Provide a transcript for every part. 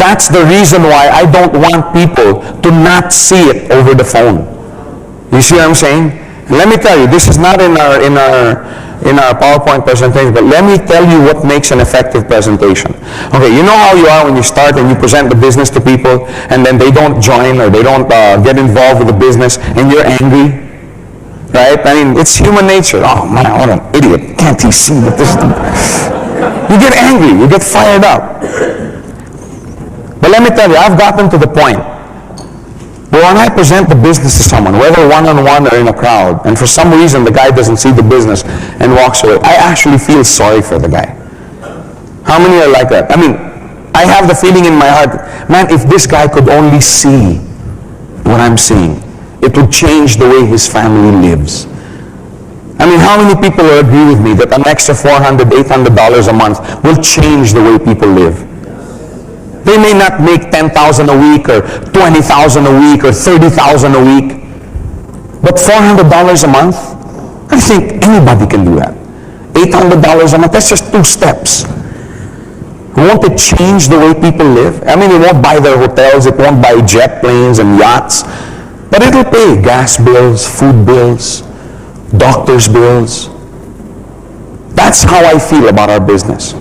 That's the reason why I don't want people to not see it over the phone. You see what I'm saying? Let me tell you, this is not in our PowerPoint presentation, but let me tell you what makes an effective presentation. Okay, you know how you are when you start and you present the business to people, and then they don't join or they don't get involved with the business, and you're angry, right? I mean, it's human nature. Oh man, what an idiot! Can't he see that this is You get angry, you get fired up. But let me tell you, I've gotten to the point where when I present the business to someone, whether one-on-one or in a crowd, and for some reason the guy doesn't see the business and walks away, I actually feel sorry for the guy. How many are like that? I mean, I have the feeling in my heart, man, if this guy could only see what I'm seeing, it would change the way his family lives. I mean, how many people will agree with me that an extra $400, $800 a month will change the way people live? They may not make $10,000 a week or $20,000 a week or $30,000 a week, but $400 a month, I think anybody can do that. $800 a month, that's just 2 steps. Won't it change the way people live? I mean, it won't buy their hotels, it won't buy jet planes and yachts, but it'll pay gas bills, food bills, doctor's bills. That's how I feel about our business.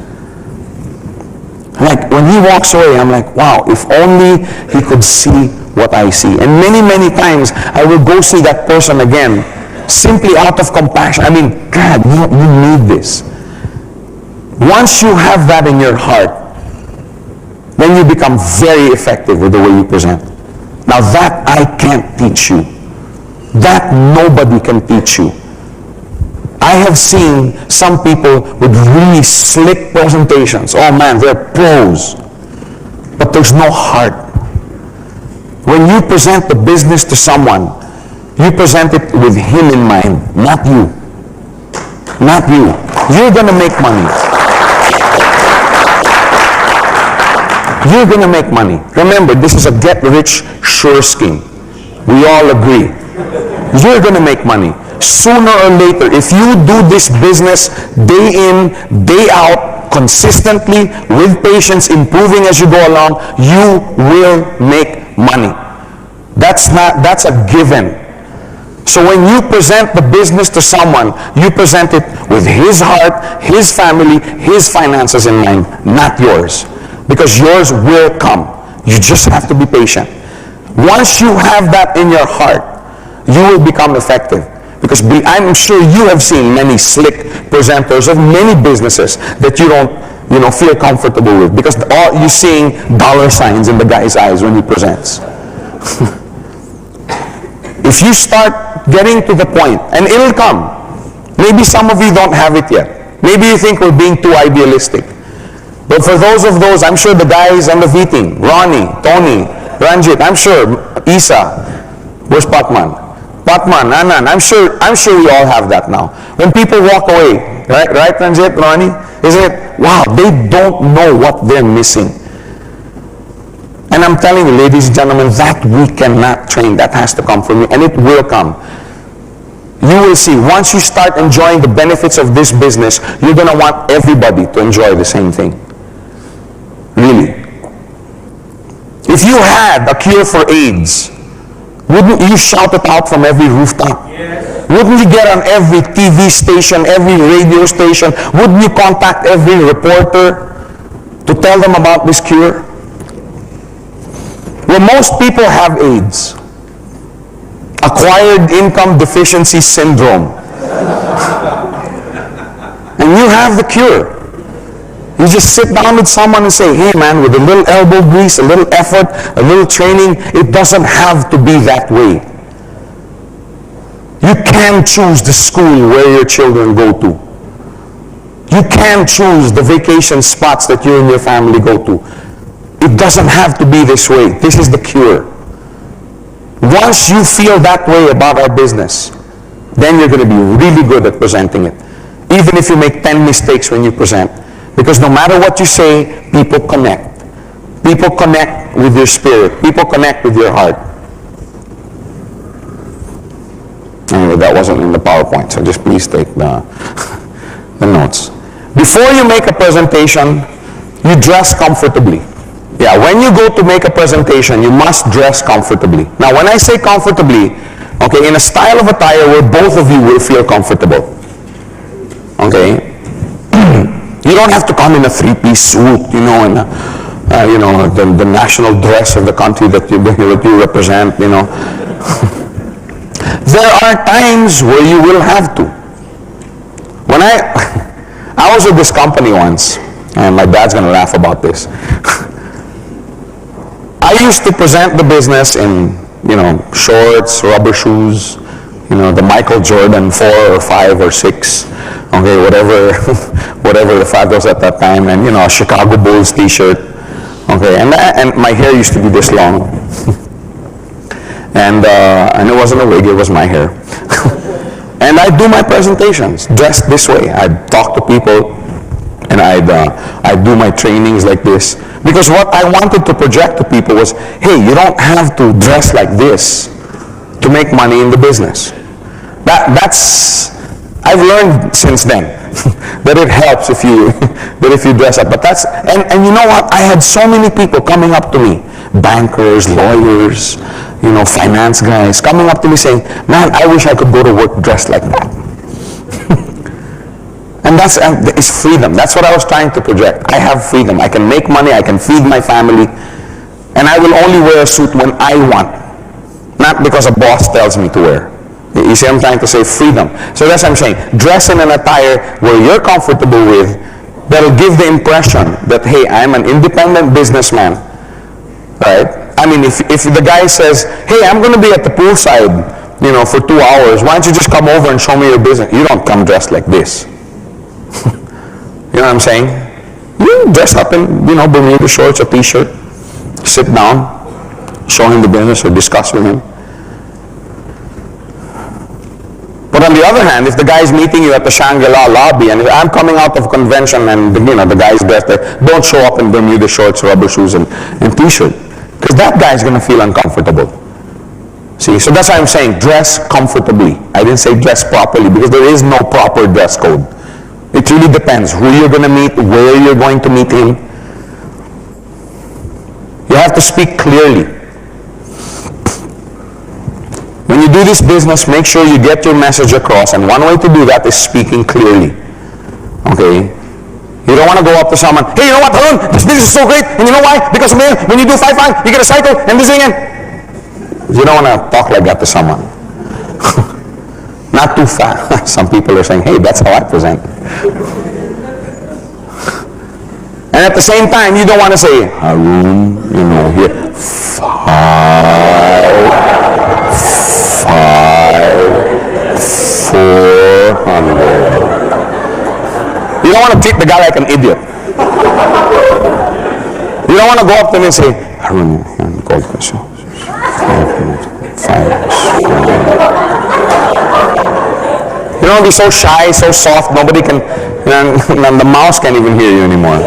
Like, when he walks away, I'm like, wow, if only he could see what I see. And many, many times, I will go see that person again, simply out of compassion. I mean, God, you need this. Once you have that in your heart, then you become very effective with the way you present. Now that I can't teach you. That nobody can teach you. I have seen some people with really slick presentations. Oh man, they're pros. But there's no heart. When you present the business to someone, you present it with him in mind, not you. Not you. You're going to make money. You're going to make money. Remember, this is a get-rich-sure scheme. We all agree. You're going to make money. Sooner or later, if you do this business day in, day out, consistently, with patience, improving as you go along, you will make money. That's a given. So when you present the business to someone, you present it with his heart, his family, his finances in mind, not yours. Because yours will come. You just have to be patient. Once you have that in your heart, you will become effective. Because I'm sure you have seen many slick presenters of many businesses that you don't, feel comfortable with, because all you're seeing dollar signs in the guy's eyes when he presents. If you start getting to the point, and it'll come. Maybe some of you don't have it yet. Maybe you think we're being too idealistic. But for those, I'm sure the guys on the V team, Ronnie, Tony, Ranjit, I'm sure, Isa, where's Patman? Patman, Anan, I'm sure we all have that now. When people walk away, right Ranjit, Ronnie? Isn't it, wow, they don't know what they're missing. And I'm telling you, ladies and gentlemen, that we cannot train. That has to come from you, and it will come. You will see, once you start enjoying the benefits of this business, you're going to want everybody to enjoy the same thing. Really. If you had a cure for AIDS, wouldn't you shout it out from every rooftop? Yes. Wouldn't you get on every TV station, every radio station? Wouldn't you contact every reporter to tell them about this cure? Well, most people have AIDS. Acquired income deficiency syndrome. And you have the cure. You just sit down with someone and say, hey man, with a little elbow grease, a little effort, a little training, it doesn't have to be that way. You can choose the school where your children go to. You can choose the vacation spots that you and your family go to. It doesn't have to be this way. This is the cure. Once you feel that way about our business, then you're going to be really good at presenting it. Even if you make 10 mistakes when you present. Because no matter what you say, people connect. People connect with your spirit. People connect with your heart. Anyway, that wasn't in the PowerPoint, so just please take the notes. Before you make a presentation, you dress comfortably. Yeah, when you go to make a presentation, you must dress comfortably. Now, when I say comfortably, okay, in a style of attire where both of you will feel comfortable. Okay? You don't have to come in a three-piece suit, you know, and the national dress of the country that you represent, you know. There are times where you will have to. When I was with this company once, and my dad's going to laugh about this. I used to present the business in, you know, shorts, rubber shoes, you know, the Michael Jordan 4 or 5 or 6, okay, whatever the fad was at that time, and, you know, a Chicago Bulls t-shirt, okay, and my hair used to be this long. And it wasn't a wig, it was my hair. And I'd do my presentations dressed this way. I'd talk to people, and I'd do my trainings like this. Because what I wanted to project to people was, hey, you don't have to dress like this to make money in the business. I've learned since then that it helps if you dress up. But and you know what? I had so many people coming up to me, bankers, lawyers, you know, finance guys, coming up to me saying, man, I wish I could go to work dressed like that. And it's freedom. That's what I was trying to project. I have freedom. I can make money. I can feed my family. And I will only wear a suit when I want. Not because a boss tells me to wear. You see, I'm trying to say freedom. So that's what I'm saying. Dress in an attire where you're comfortable with, that'll give the impression that, hey, I'm an independent businessman. Right? I mean, if the guy says, hey, I'm going to be at the poolside, you know, for 2 hours, why don't you just come over and show me your business? You don't come dressed like this. You know what I'm saying? You dress up in, you know, Bermuda shorts, a t-shirt, sit down, show him the business or discuss with him. But on the other hand, if the guy's meeting you at the Shangri-La lobby, and if I'm coming out of a convention and, you know, the guy's dressed there, don't show up in Bermuda shorts, rubber shoes, and t-shirt. Because that guy's going to feel uncomfortable. See, so that's why I'm saying dress comfortably. I didn't say dress properly, because there is no proper dress code. It really depends who you're going to meet, where you're going to meet him. You have to speak clearly. When you do this business, make sure you get your message across, and one way to do that is speaking clearly. Okay? You don't want to go up to someone, hey, you know what, Harun, this business is so great, and you know why? Because when you do 5-5, you get a cycle, and this again. You don't want to talk like that to someone. Not too fast. Some people are saying, hey, that's how I present. And at the same time, you don't want to say, Harun, you know, here, 400. You don't want to treat the guy like an idiot. You don't want to go up to him and say, Harun, gold question. 5. You don't be so shy, so soft, nobody can, and the mouse can't even hear you anymore.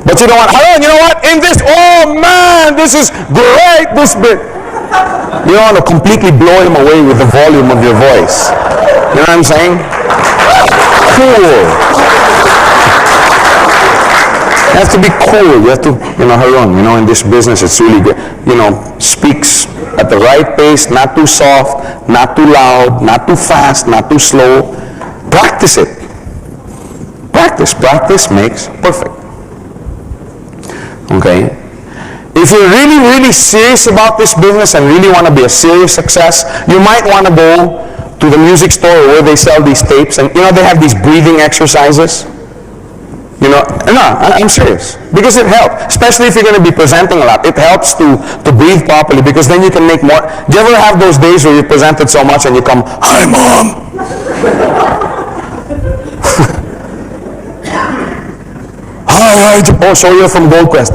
But you don't want, Harun, you know what, in this, oh man, this is great, this bit. You don't want to completely blow him away with the volume of your voice. You know what I'm saying? Cool. You have to be cool. You have to, you know, Harun, you know, in this business, it's really good. You know, speaks at the right pace, not too soft, not too loud, not too fast, not too slow. Practice it. Practice makes perfect. Okay? If you're really, really serious about this business and really want to be a serious success, you might want to go to the music store where they sell these tapes, and, you know, they have these breathing exercises. You know, no, I'm serious. Because it helps, especially if you're going to be presenting a lot. It helps to breathe properly, because then you can make more. Do you ever have those days where you presented so much and you come, hi, Mom. Hi, oh, so you're from Gold Quest.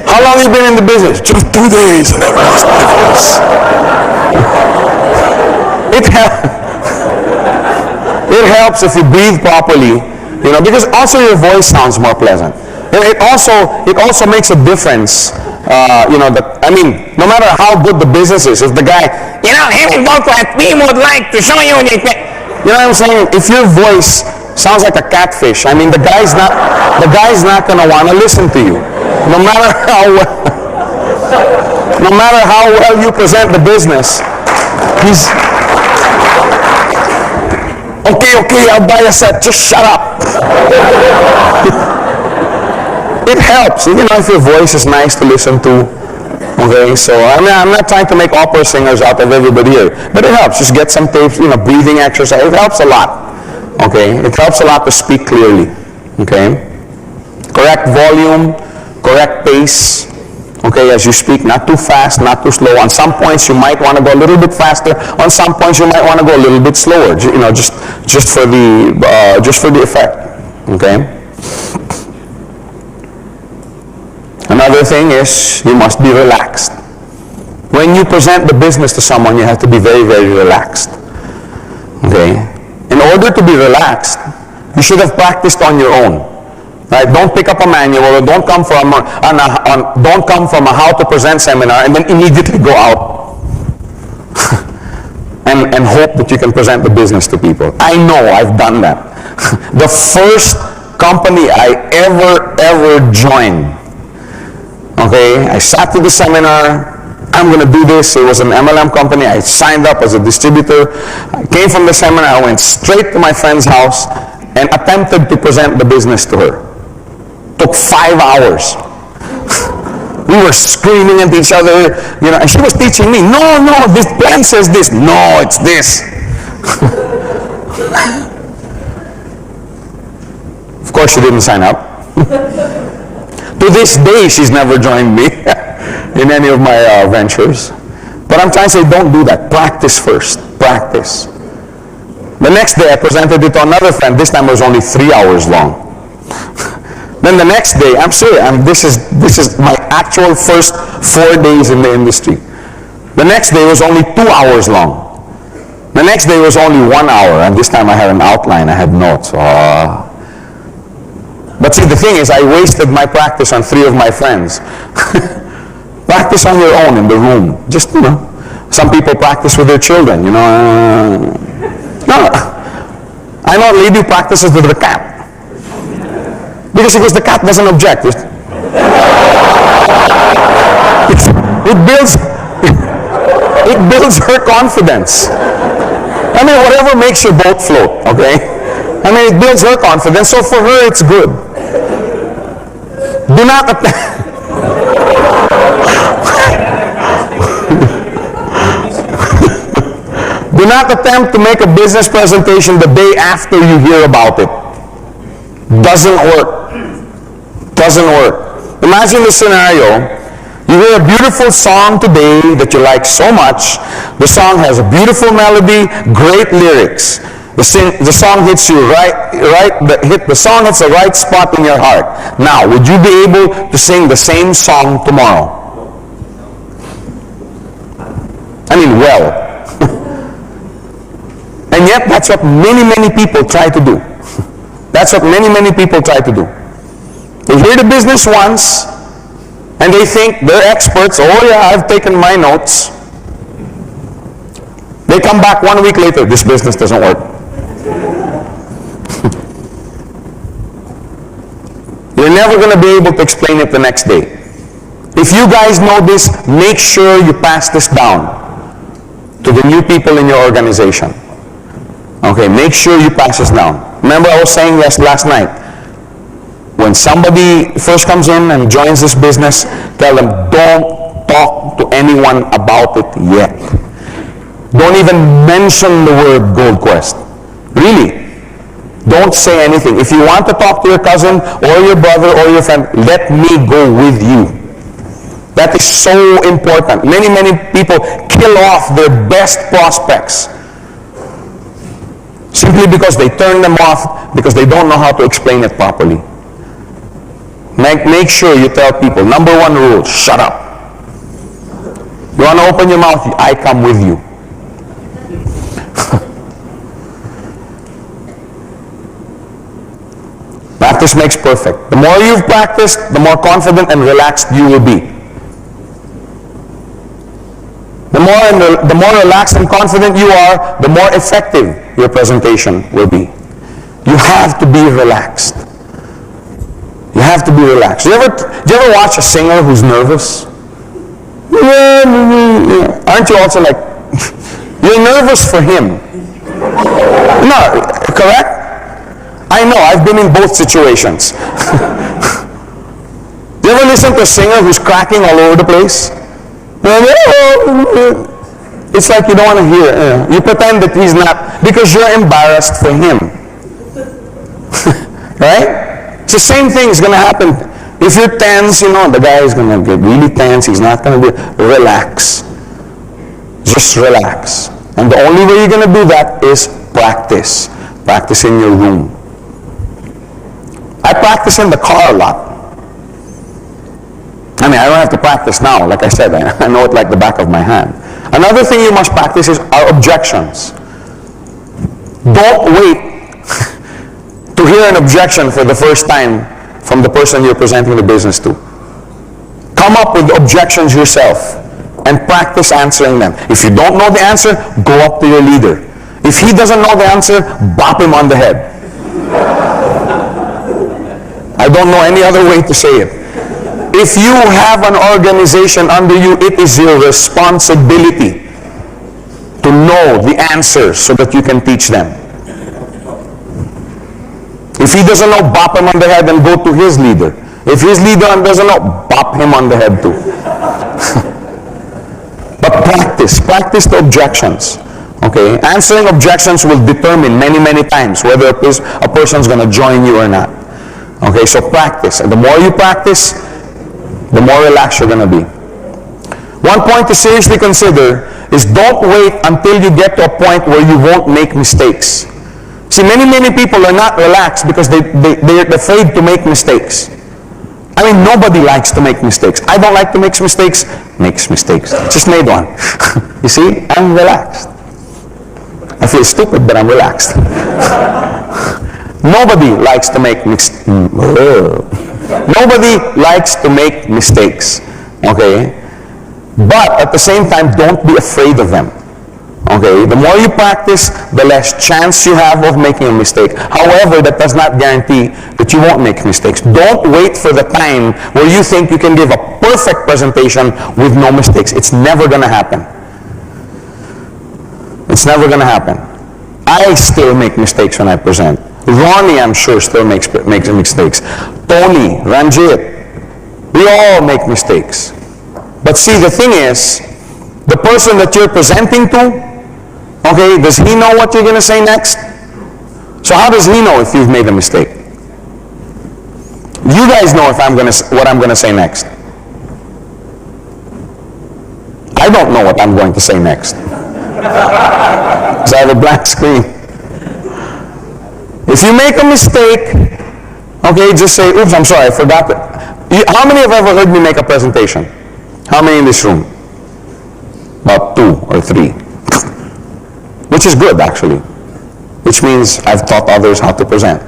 How long have you been in the business? Just 2 days, and everyone's nervous. It helps if you breathe properly, you know, because also your voice sounds more pleasant. And it also makes a difference, you know, I mean, no matter how good the business is, if the guy, you know, hey, we would like to show you, you know what I'm saying? If your voice Sounds like a catfish. I mean, the guy's not going to want to listen to you. No matter how well you present the business, he's, okay, I'll buy a set, just shut up. It helps, if your voice is nice to listen to. Okay, so I'm not trying to make opera singers out of everybody here, but it helps. Just get some tapes, breathing exercise. It helps a lot. Okay, it helps a lot to speak clearly. Okay, correct volume, correct pace. Okay, as you speak, not too fast, not too slow. On some points you might want to go a little bit faster. On some points you might want to go a little bit slower. Just for the effect. Okay. Another thing is you must be relaxed. When you present the business to someone, you have to be very, very relaxed. Okay? In order to be relaxed, you should have practiced on your own. Right? Don't pick up a manual, or don't come from a how to present seminar and then immediately go out and hope that you can present the business to people. I know, I've done that. The first company I ever joined, okay, I sat through the seminar. I'm going to do this. It was an MLM company. I signed up as a distributor. I came from the seminar. I went straight to my friend's house and attempted to present the business to her. Took 5 hours. We were screaming at each other, and she was teaching me, no, this plan says this. No, it's this. Of course, she didn't sign up. To this day, she's never joined me in any of my ventures. But I'm trying to say, don't do that. Practice first. Practice. The next day, I presented it to another friend. This time it was only 3 hours long. Then the next day, I'm serious. This is my actual first 4 days in the industry. The next day was only 2 hours long. The next day was only 1 hour, and this time I had an outline. I had notes. But see, the thing is, I wasted my practice on 3 of my friends. Practice on your own in the room. Just, some people practice with their children, No, I know a lady who practices with the cat. Because the cat doesn't object. It builds her confidence. I mean, whatever makes your boat float, okay? I mean, it builds her confidence, so for her, it's good. Do not do not attempt to make a business presentation the day after you hear about it. Doesn't work. Doesn't work. Imagine the scenario. You hear a beautiful song today that you like so much. The song has a beautiful melody, great lyrics. The song hits you the song hits the right spot in your heart. Now, would you be able to sing the same song tomorrow? I mean, well. And yet, that's what many, many people try to do. That's what many, many people try to do. They hear the business once, and they think they're experts. Oh yeah, I've taken my notes. They come back 1 week later, this business doesn't work. You're never going to be able to explain it the next day. If you guys know this, make sure you pass this down to the new people in your organization. Okay, make sure you pass this down. Remember I was saying this last night. When somebody first comes in and joins this business, tell them, don't talk to anyone about it yet. Don't even mention the word Gold Quest. Really. Don't say anything. If you want to talk to your cousin or your brother or your friend, let me go with you. That is so important. Many, many people kill off their best prospects simply because they turn them off because they don't know how to explain it properly. Make sure you tell people, number 1 rule, shut up. You want to open your mouth, I come with you. Practice makes perfect. The more you've practiced, the more confident and relaxed you will be. The more relaxed and confident you are, the more effective your presentation will be. You have to be relaxed. You have to be relaxed. Do you ever watch a singer who's nervous? Aren't you also like, you're nervous for him? No, correct? I know, I've been in both situations. Do you ever listen to a singer who's cracking all over the place? It's like you don't want to hear it. You pretend that he's not, because you're embarrassed for him. Right? It's the same thing is going to happen. If you're tense, the guy is going to get really tense. He's not going to be, relax. Just relax. And the only way you're going to do that is practice. Practice in your room. I practice in the car a lot. I mean, I don't have to practice now. Like I said, I know it like the back of my hand. Another thing you must practice are objections. Don't wait to hear an objection for the first time from the person you're presenting the business to. Come up with objections yourself and practice answering them. If you don't know the answer, go up to your leader. If he doesn't know the answer, bop him on the head. I don't know any other way to say it. If you have an organization under you, it is your responsibility to know the answers so that you can teach them. If he doesn't know, bop him on the head and go to his leader. If his leader doesn't know, bop him on the head too. But practice the objections. Okay? Answering objections will determine many times whether a person's going to join you or not. Okay, so practice. And the more you practice, the more relaxed you're going to be. One point to seriously consider is don't wait until you get to a point where you won't make mistakes. See, many people are not relaxed because they're afraid to make mistakes. I mean, nobody likes to make mistakes. I don't like to make mistakes. Makes mistakes. Just made one. You see, I'm relaxed. I feel stupid, but I'm relaxed. Nobody likes to make mistakes. Nobody likes to make mistakes. Okay? But at the same time, don't be afraid of them. Okay? The more you practice, the less chance you have of making a mistake. However, that does not guarantee that you won't make mistakes. Don't wait for the time where you think you can give a perfect presentation with no mistakes. It's never going to happen. It's never going to happen. I still make mistakes when I present. Ronnie, I'm sure, still makes mistakes. Tony, Ranjit, we all make mistakes. But see, the thing is, the person that you're presenting to, okay, does he know what you're going to say next? So how does he know if you've made a mistake? You guys know if what I'm going to say next. I don't know what I'm going to say next. Because I have a blank screen. If you make a mistake, okay, just say, oops, I'm sorry, I forgot that. How many have ever heard me make a presentation? How many in this room? About 2 or 3. Which is good, actually. Which means I've taught others how to present.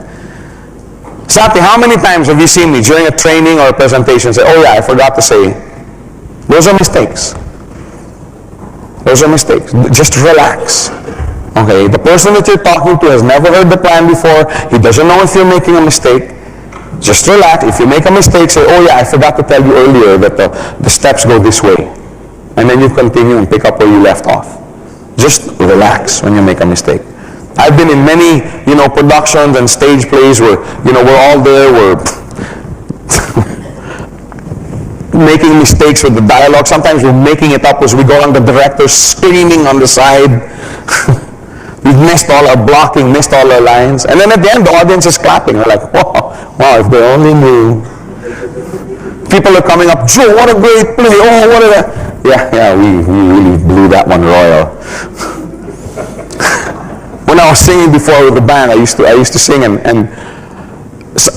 Sati, how many times have you seen me during a training or a presentation say, oh yeah, I forgot to say, those are mistakes. Those are mistakes. Just relax. Okay, the person that you're talking to has never heard the plan before. He doesn't know if you're making a mistake. Just relax. If you make a mistake, say, oh yeah, I forgot to tell you earlier that the steps go this way. And then you continue and pick up where you left off. Just relax when you make a mistake. I've been in many, productions and stage plays where, we're all there, we're making mistakes with the dialogue. Sometimes we're making it up as we go on, the director screaming on the side. We've missed all our blocking, missed all our lines. And then at the end, the audience is clapping. We're like, wow, if they only knew. People are coming up, Joe, what a great play. Oh, what a... Yeah, we really blew that one royal. When I was singing before with the band, I used to sing and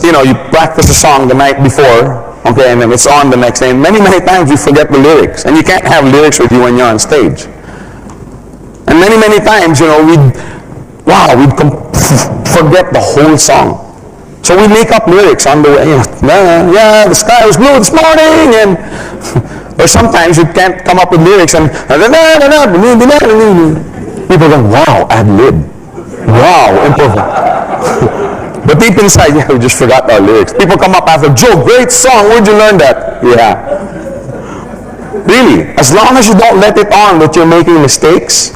you practice a song the night before, okay, and then it's on the next day. And many times you forget the lyrics. And you can't have lyrics with you when you're on stage. And many times, we'd forget the whole song. So we make up lyrics on the way. Yeah, the sky was blue this morning, and or sometimes you can't come up with lyrics, and people go, wow, ad lib. wow, but deep inside, yeah, we just forgot our lyrics. People come up after, Joe, great song, where'd you learn that? Yeah. Really, as long as you don't let it on that you're making mistakes,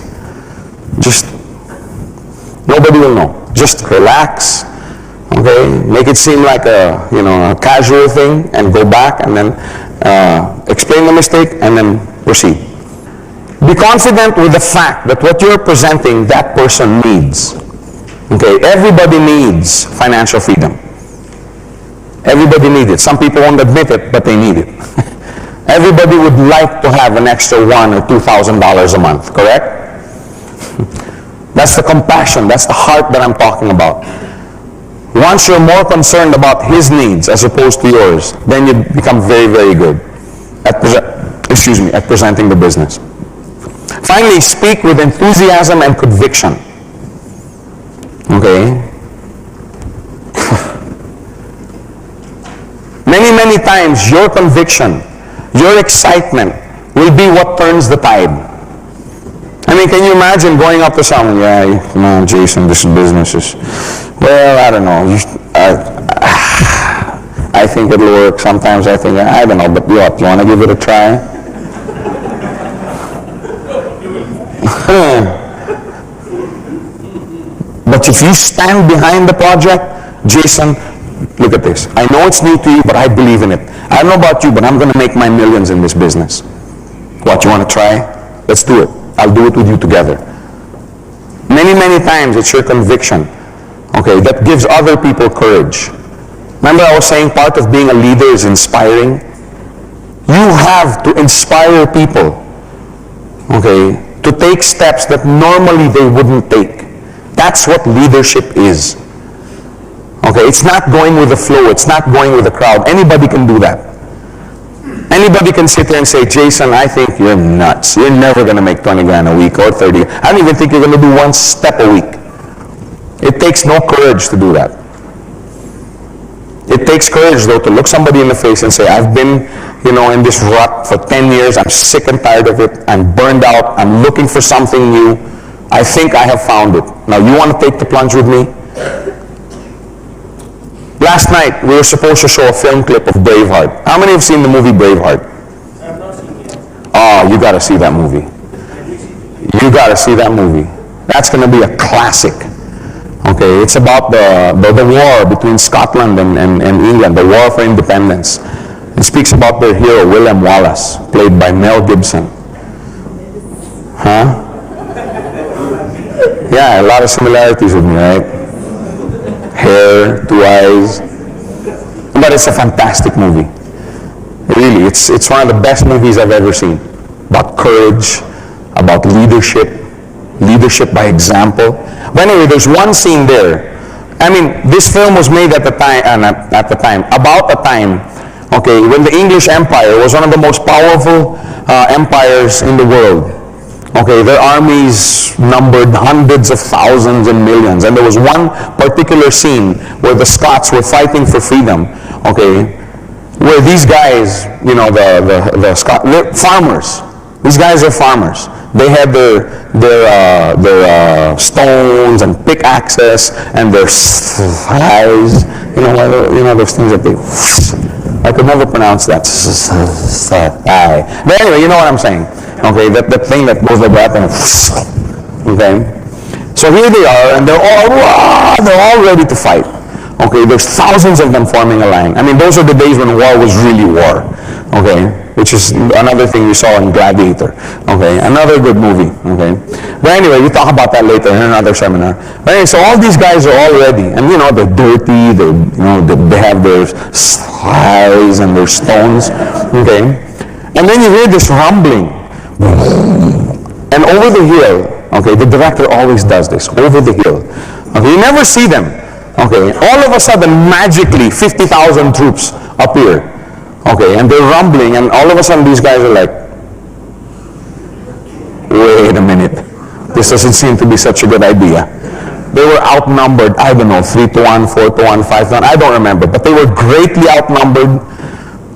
just, nobody will know. Just relax, okay? Make it seem like a, a casual thing, and go back and then explain the mistake and then proceed. Be confident with the fact that what you're presenting, that person needs. Okay, everybody needs financial freedom. Everybody needs it. Some people won't admit it, but they need it. Everybody would like to have an extra $1,000 or $2,000 a month, correct? That's the compassion, that's the heart that I'm talking about. Once you're more concerned about his needs as opposed to yours, then you become very, very good at presenting the business. Finally, speak with enthusiasm and conviction. Okay? Many times, your conviction, your excitement will be what turns the tide. I mean, can you imagine going up to someone, yeah, come on, Jason, this business is, well, I don't know. I think it'll work. Sometimes I think, I don't know, but what, you want to give it a try? But if you stand behind the project, Jason, look at this. I know it's new to you, but I believe in it. I don't know about you, but I'm going to make my millions in this business. What, you want to try? Let's do it. I'll do it with you together. Many times it's your conviction, okay, that gives other people courage. Remember I was saying part of being a leader is inspiring? You have to inspire people, okay, to take steps that normally they wouldn't take. That's what leadership is. Okay, it's not going with the flow, it's not going with the crowd. Anybody can do that. Anybody can sit there and say, Jason, I think you're nuts. You're never going to make 20 grand a week or 30. I don't even think you're going to do one step a week. It takes no courage to do that. It takes courage, though, to look somebody in the face and say, I've been, in this rut for 10 years. I'm sick and tired of it. I'm burned out. I'm looking for something new. I think I have found it. Now, you want to take the plunge with me? Last night, we were supposed to show a film clip of Braveheart. How many have seen the movie Braveheart? I've not seen it. Oh, you got to see that movie. You got to see that movie. That's going to be a classic. Okay, it's about the war between Scotland and England, the war for independence. It speaks about their hero, William Wallace, played by Mel Gibson. Huh? Yeah, a lot of similarities with me, right? Hair, 2 eyes. But it's a fantastic movie. Really, it's one of the best movies I've ever seen. About courage, about leadership by example. But anyway, there's one scene there. I mean, this film was made at the time, about the time, okay, when the English Empire was one of the most powerful empires in the world. Okay, their armies numbered hundreds of thousands and millions. And there was one particular scene where the Scots were fighting for freedom, okay, where these guys, the Scots, they're farmers. These guys are farmers. They had their stones and pickaxes and their scythes, those things that they, I could never pronounce that. But anyway, you know what I'm saying. Okay, that thing that goes like that and okay. So here they are, and they're all ready to fight. Okay, there's thousands of them forming a line. I mean, those are the days when war was really war. Okay, which is another thing we saw in Gladiator. Okay, another good movie. Okay, but anyway, we talk about that later in another seminar. But anyway, so all these guys are all ready, and they're dirty. They have their scythes and their stones. Okay, and then you hear this rumbling. And over the hill, okay, the director always does this, over the hill. Okay, you never see them. Okay, all of a sudden, magically, 50,000 troops appear. Okay, and they're rumbling, and all of a sudden these guys are like, wait a minute, this doesn't seem to be such a good idea. They were outnumbered, I don't know, 3-1, 4-1, 5-1, I don't remember, but they were greatly outnumbered.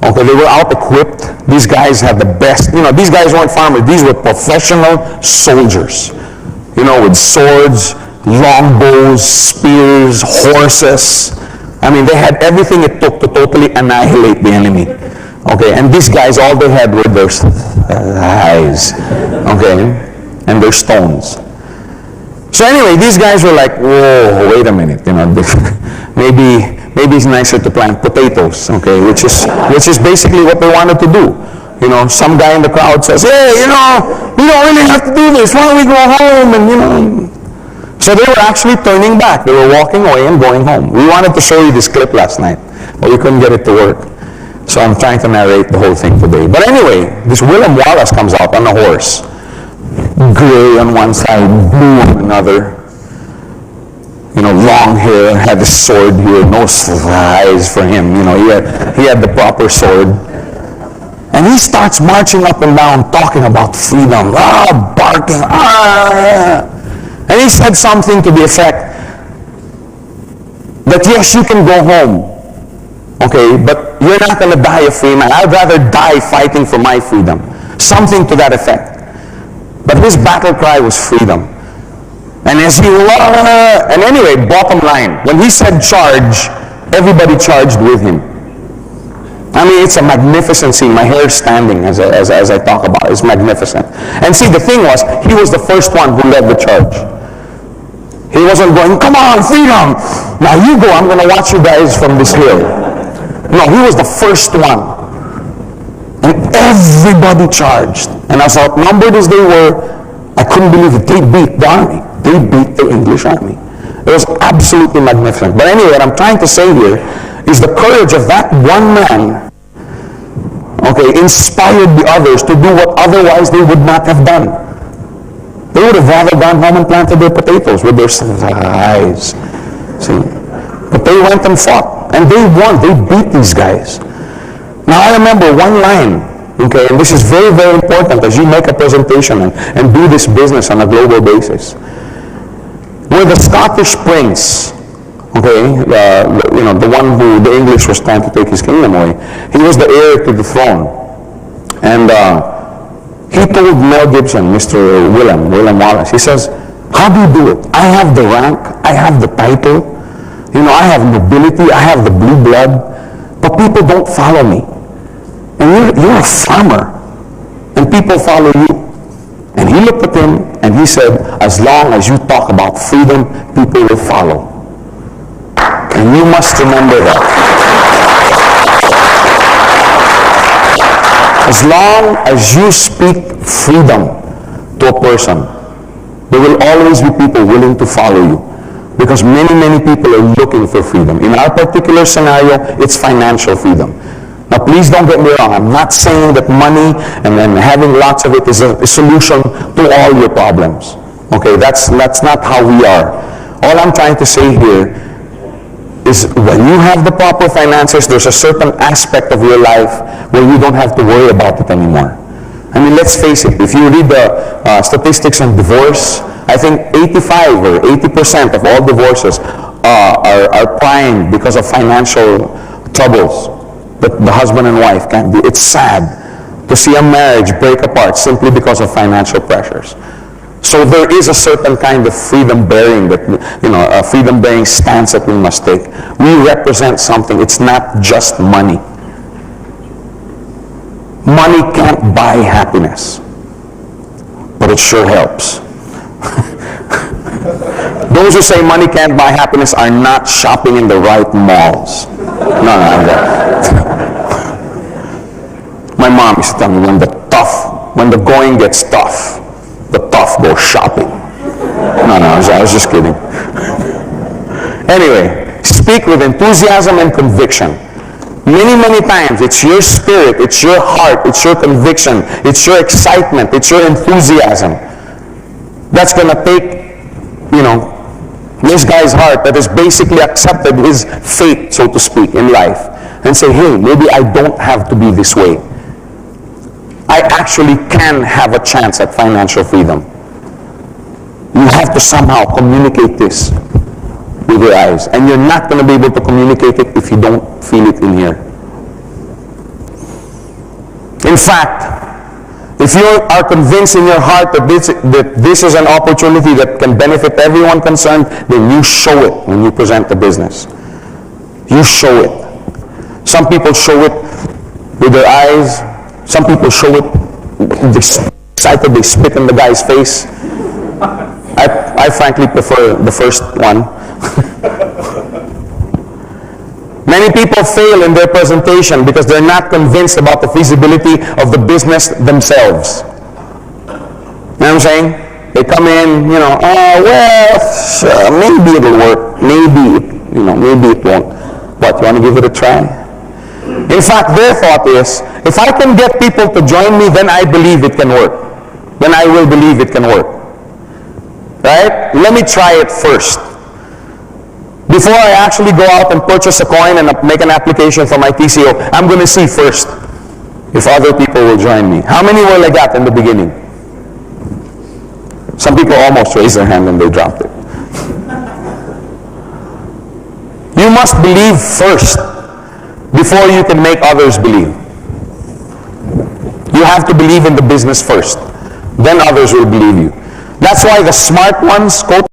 Okay, they were out-equipped. These guys had the best, these guys weren't farmers, these were professional soldiers, with swords, longbows, spears, horses. I mean, they had everything it took to totally annihilate the enemy. Okay, and these guys, all they had were their eyes, okay, and their stones. So anyway, these guys were like, whoa, wait a minute, maybe it's nicer to plant potatoes, okay, which is basically what they wanted to do. Some guy in the crowd says, hey, we don't really have to do this. Why don't we go home? And so they were actually turning back. They were walking away and going home. We wanted to show you this clip last night, but we couldn't get it to work. So I'm trying to narrate the whole thing today. But anyway, this William Wallace comes out on a horse. Gray on one side, blue on another. Long hair, had a sword here, no eyes for him. He had the proper sword. And he starts marching up and down, talking about freedom, barking, And he said something to the effect that yes, you can go home, okay, but you're not going to die a free man. I'd rather die fighting for my freedom. Something to that effect. But his battle cry was freedom. And as he, and anyway, bottom line, when he said charge, everybody charged with him. I mean, it's a magnificent scene. My hair is standing as I talk about it. It's magnificent. And see, the thing was, he was the first one who led the charge. He wasn't going, come on, freedom. Now you go, I'm going to watch you guys from this hill. No, he was the first one. And everybody charged. And as outnumbered as they were, I couldn't believe it. They beat the army. They beat the English army. It was absolutely magnificent. But anyway, what I'm trying to say here is the courage of that one man, okay, inspired the others to do what otherwise they would not have done. They would have rather gone home and planted their potatoes with their eyes. See? But they went and fought. And they won. They beat these guys. Now I remember one line, okay, and this is very, very important as you make a presentation and do this business on a global basis. Where the Scottish prince, okay, the one who the English was trying to take his kingdom away, he was the heir to the throne. And he told Mel Gibson, Mr. William Wallace, he says, how do you do it? I have the rank, I have the title, I have nobility, I have the blue blood, but people don't follow me. And you're a farmer, and people follow you. And he looked at him and he said, as long as you talk about freedom, people will follow. And you must remember that. As long as you speak freedom to a person, there will always be people willing to follow you. Because many, many people are looking for freedom. In our particular scenario, it's financial freedom. Now, please don't get me wrong. I'm not saying that money and having lots of it is a solution to all your problems. Okay, that's not how we are. All I'm trying to say here is when you have the proper finances, there's a certain aspect of your life where you don't have to worry about it anymore. I mean, let's face it. If you read the statistics on divorce, I think 85 or 80% of all divorces are primed because of financial troubles. That the husband and wife can't do. It's sad to see a marriage break apart simply because of financial pressures. So there is a certain kind of freedom-bearing a freedom-bearing stance that we must take. We represent something. It's not just money. Money can't buy happiness, but it sure helps. Those who say money can't buy happiness are not shopping in the right malls. No. My mom used to tell me when the going gets tough, the tough go shopping. No, I was just kidding. Anyway, speak with enthusiasm and conviction. Many, many times, it's your spirit, it's your heart, it's your conviction, it's your excitement, it's your enthusiasm that's going to take, this guy's heart that has basically accepted his fate, so to speak, in life, and say, hey, maybe I don't have to be this way. I actually can have a chance at financial freedom. You have to somehow communicate this with your eyes. And you're not going to be able to communicate it if you don't feel it in here. In fact, If you are convinced in your heart that this is an opportunity that can benefit everyone concerned, then you show it when you present the business. You show it. Some people show it with their eyes. Some people show it excited, they spit in the guy's face. I frankly prefer the first one. Many people fail in their presentation because they're not convinced about the feasibility of the business themselves. You know what I'm saying? They come in, maybe it'll work. Maybe it won't. What, you want to give it a try? In fact, their thought is, if I can get people to join me, then I believe it can work. Then I will believe it can work. Right? Let me try it first. Before I actually go out and purchase a coin and make an application for my TCO, I'm going to see first if other people will join me. How many were like that in the beginning? Some people almost raised their hand and they dropped it. You must believe first before you can make others believe. You have to believe in the business first. Then others will believe you. That's why the smart ones, quote